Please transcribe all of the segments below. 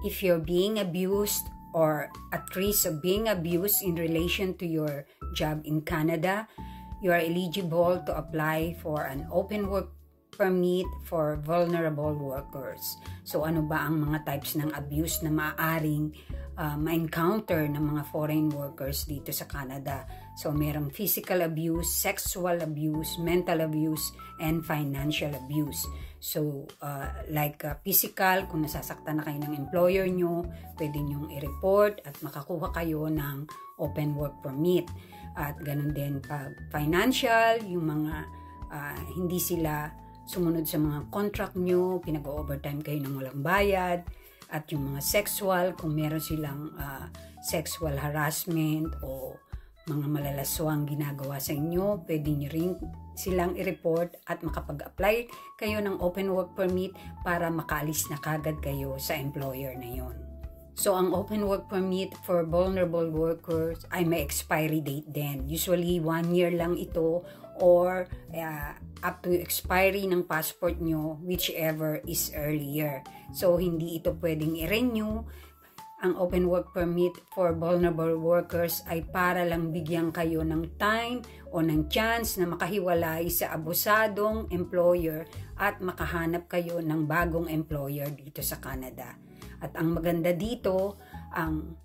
if you're being abused or at risk of being abused in relation to your job in Canada, you are eligible to apply for an open work permit for vulnerable workers. So ano ba ang mga types ng abuse na maaaring ma-encounter ng mga foreign workers dito sa Canada? So merong physical abuse, sexual abuse, mental abuse, and financial abuse. So physical, kung nasasaktan na kayo ng employer nyo, pwede nyong i-report at makakuha kayo ng open work permit. At ganun din pag financial, yung mga hindi sila sumunod sa mga contract nyo, pinag-overtime kayo ng walang bayad. At yung mga sexual, kung meron silang sexual harassment o mga malalaswang ginagawa sa inyo, pwede nyo rin silang i-report at makapag-apply kayo ng open work permit para makaalis na kagad kayo sa employer na yon. So, ang open work permit for vulnerable workers ay may expiry date din. Usually, 1 year lang ito or up to expiry ng passport nyo, whichever is earlier. So, hindi ito pwedeng i-renew. Ang open work permit for vulnerable workers ay para lang bigyan kayo ng time o ng chance na makahiwalay sa abusadong employer at makahanap kayo ng bagong employer dito sa Canada. At ang maganda dito, ang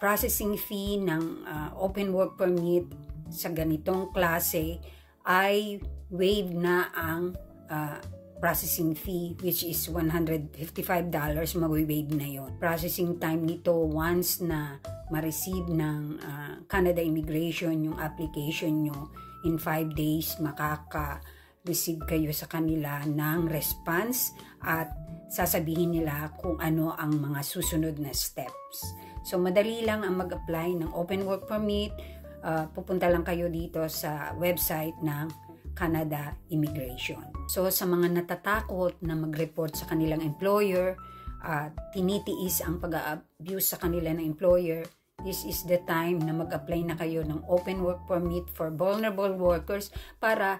processing fee ng open work permit sa ganitong klase ay waive na ang processing fee, which is $155, mag-waive na yon. Processing time nito, once na ma-receive ng Canada Immigration yung application nyo, in 5 days makaka-receive kayo sa kanila ng response at sasabihin nila kung ano ang mga susunod na steps. So, madali lang ang mag-apply ng open work permit. Pupunta lang kayo dito sa website ng Canada Immigration. So, sa mga natatakot na mag-report sa kanilang employer at tinitiis ang pag-abuse sa kanila ng employer, this is the time na mag-apply na kayo ng open work permit for vulnerable workers para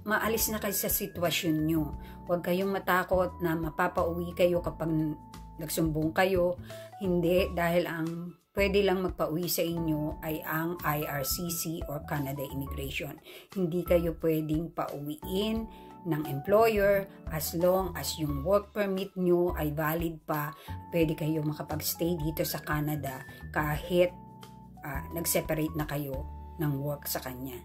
maalis na kayo sa sitwasyon nyo. Huwag kayong matakot na mapapauwi kayo kapag nagsumbong kayo. Hindi, dahil ang pwede lang magpauwi sa inyo ay ang IRCC or Canada Immigration. Hindi kayo pwedeng pauwiin ng employer as long as yung work permit nyo ay valid pa. Pwede kayo makapag-stay dito sa Canada kahit nag-separate na kayo ng work sa kanya.